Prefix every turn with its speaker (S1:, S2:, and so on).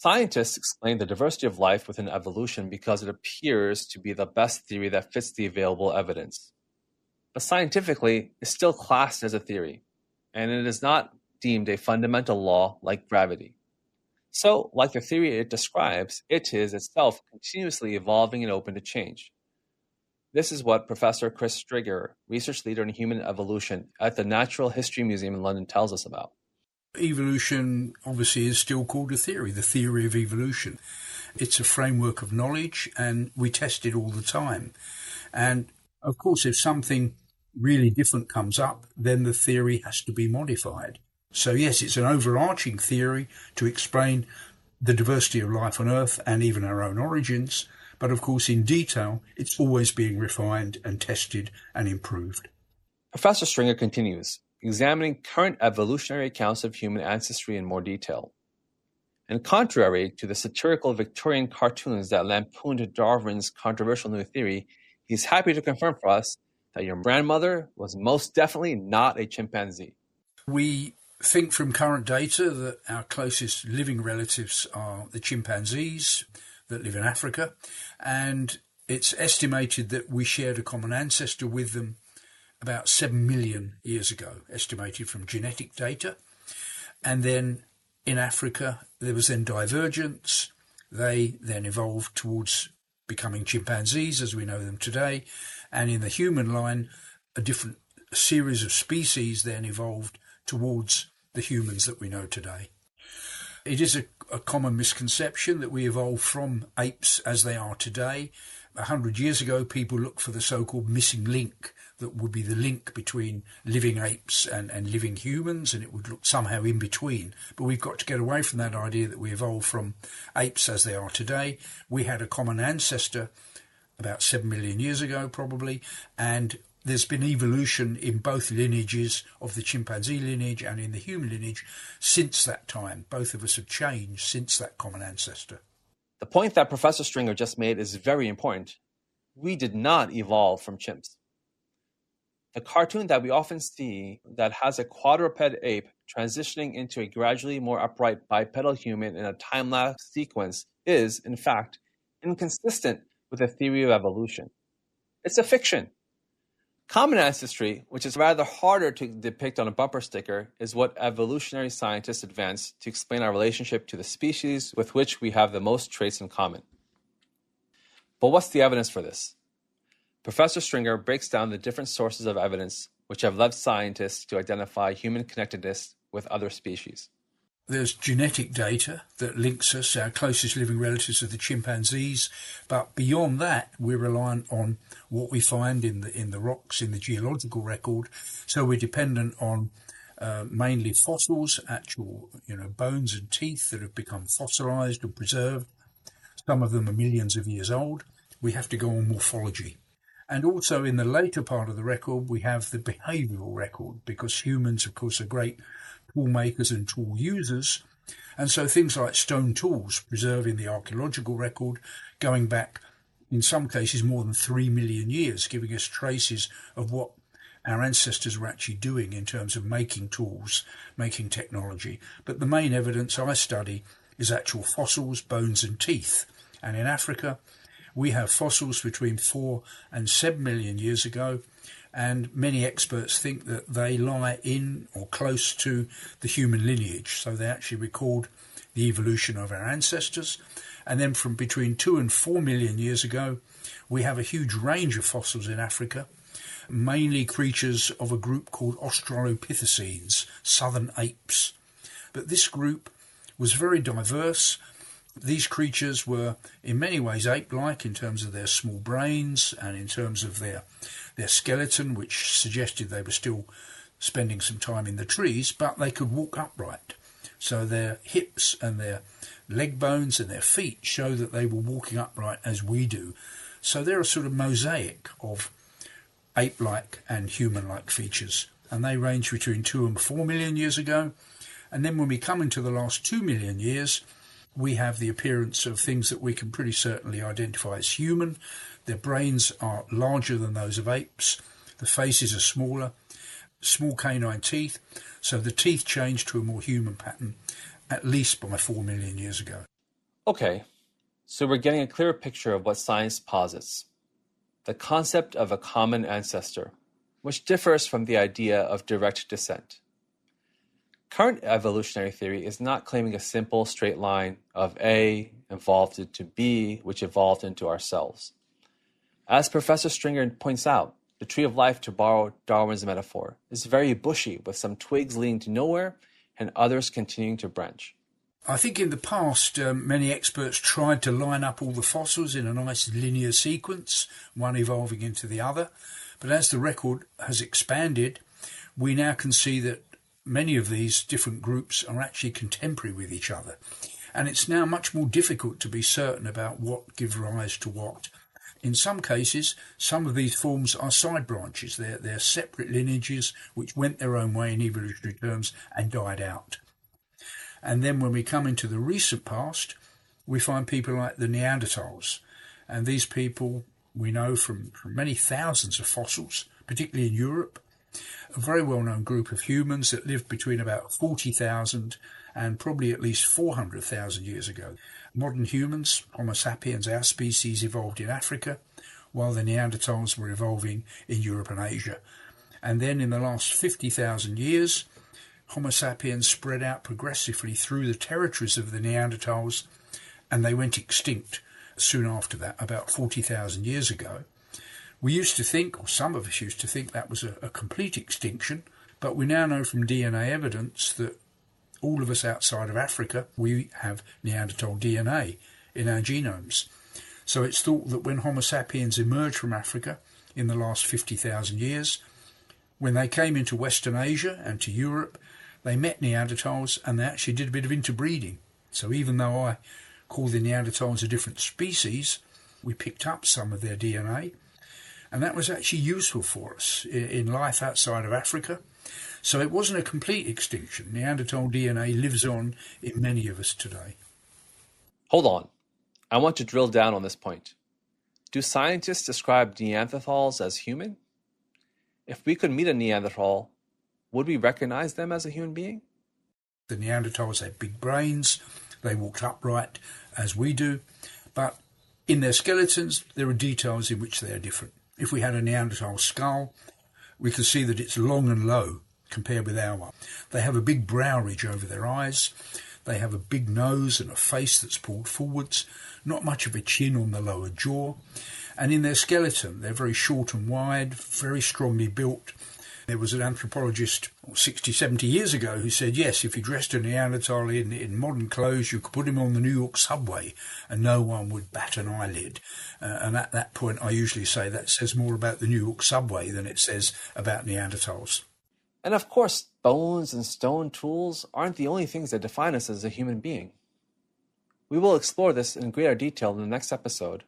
S1: Scientists explain the diversity of life within evolution because it appears to be the best theory that fits the available evidence. But scientifically, it's still classed as a theory, and it is not deemed a fundamental law like gravity. So, like the theory it describes, it is itself continuously evolving and open to change. This is what Professor Chris Strigger, research leader in human evolution at the Natural History Museum in London, tells us about.
S2: Evolution obviously is still called a theory, the theory of evolution. It's a framework of knowledge and we test it all the time. And of course, if something really different comes up, then the theory has to be modified. So yes, it's an overarching theory to explain the diversity of life on Earth and even our own origins. But of course, in detail, it's always being refined and tested and improved.
S1: Professor Stringer continues, examining current evolutionary accounts of human ancestry in more detail. And contrary to the satirical Victorian cartoons that lampooned Darwin's controversial new theory, he's happy to confirm for us that your grandmother was most definitely not a chimpanzee.
S2: We think from current data that our closest living relatives are the chimpanzees that live in Africa, and it's estimated that we shared a common ancestor with them about 7 million years ago, estimated from genetic data. And then in Africa, there was then divergence. They then evolved towards becoming chimpanzees as we know them today. And in the human line, a different series of species then evolved towards the humans that we know today. It is a common misconception that we evolved from apes as they are today. 100 years ago, people looked for the so-called missing link that would be the link between living apes and living humans, and it would look somehow in between. But we've got to get away from that idea that we evolved from apes as they are today. We had a common ancestor about 7 million years ago, probably, and there's been evolution in both lineages of the chimpanzee lineage and in the human lineage since that time. Both of us have changed since that common ancestor.
S1: The point that Professor Stringer just made is very important. We did not evolve from chimps. The cartoon that we often see that has a quadruped ape transitioning into a gradually more upright bipedal human in a time-lapse sequence is, in fact, inconsistent with the theory of evolution. It's a fiction. Common ancestry, which is rather harder to depict on a bumper sticker, is what evolutionary scientists advance to explain our relationship to the species with which we have the most traits in common. But what's the evidence for this? Professor Stringer breaks down the different sources of evidence which have led scientists to identify human connectedness with other species.
S2: There's genetic data that links us, our closest living relatives are the chimpanzees, but beyond that, we're reliant on what we find in the rocks, in the geological record. So we're dependent on mainly fossils, actual bones and teeth that have become fossilized and preserved. Some of them are millions of years old. We have to go on morphology. And also in the later part of the record, we have the behavioural record, because humans, of course, are great tool makers and tool users. And so things like stone tools preserving the archaeological record going back, in some cases, more than 3 million years, giving us traces of what our ancestors were actually doing in terms of making tools, making technology. But the main evidence I study is actual fossils, bones and teeth. And in Africa, we have fossils between 4 and 7 million years ago, and many experts think that they lie in or close to the human lineage. So they actually record the evolution of our ancestors. And then from between 2 and 4 million years ago, we have a huge range of fossils in Africa, mainly creatures of a group called Australopithecines, southern apes. But this group was very diverse. These creatures were in many ways ape-like in terms of their small brains and in terms of their skeleton, which suggested they were still spending some time in the trees, but they could walk upright. So their hips and their leg bones and their feet show that they were walking upright as we do. So they're a sort of mosaic of ape-like and human-like features. And they range between 2 and 4 million years ago. And then when we come into the last 2 million years, we have the appearance of things that we can pretty certainly identify as human. Their brains are larger than those of apes. The faces are smaller, small canine teeth. So the teeth changed to a more human pattern, at least by 4 million years ago.
S1: Okay, so we're getting a clearer picture of what science posits: the concept of a common ancestor, which differs from the idea of direct descent. Current evolutionary theory is not claiming a simple straight line of A evolved into B, which evolved into ourselves. As Professor Stringer points out, the tree of life, to borrow Darwin's metaphor, is very bushy, with some twigs leading to nowhere and others continuing to branch.
S2: I think in the past, many experts tried to line up all the fossils in a nice linear sequence, one evolving into the other. But as the record has expanded, we now can see that many of these different groups are actually contemporary with each other. And it's now much more difficult to be certain about what gives rise to what. In some cases, some of these forms are side branches. They're separate lineages which went their own way in evolutionary terms and died out. And then when we come into the recent past, we find people like the Neanderthals. And these people we know from many thousands of fossils, particularly in Europe, a very well-known group of humans that lived between about 40,000 and probably at least 400,000 years ago. Modern humans, Homo sapiens, our species, evolved in Africa, while the Neanderthals were evolving in Europe and Asia. And then in the last 50,000 years, Homo sapiens spread out progressively through the territories of the Neanderthals, and they went extinct soon after that, about 40,000 years ago. We used to think, or some of us used to think, that was a complete extinction, but we now know from DNA evidence that all of us outside of Africa, we have Neanderthal DNA in our genomes. So it's thought that when Homo sapiens emerged from Africa in the last 50,000 years, when they came into Western Asia and to Europe, they met Neanderthals and they actually did a bit of interbreeding. So even though I call the Neanderthals a different species, we picked up some of their DNA, and that was actually useful for us in life outside of Africa. So it wasn't a complete extinction. Neanderthal DNA lives on in many of us today.
S1: Hold on. I want to drill down on this point. Do scientists describe Neanderthals as human? If we could meet a Neanderthal, would we recognize them as a human being?
S2: The Neanderthals had big brains. They walked upright as we do. But in their skeletons, there are details in which they are different. If we had a Neanderthal skull, we could see that it's long and low compared with our one. They have a big brow ridge over their eyes. They have a big nose and a face that's pulled forwards, not much of a chin on the lower jaw. And in their skeleton, they're very short and wide, very strongly built. There was an anthropologist 60, 70 years ago who said, yes, if you dressed a Neanderthal in modern clothes, you could put him on the New York subway and no one would bat an eyelid. And at that point, I usually say that says more about the New York subway than it says about Neanderthals.
S1: And of course, bones and stone tools aren't the only things that define us as a human being. We will explore this in greater detail in the next episode,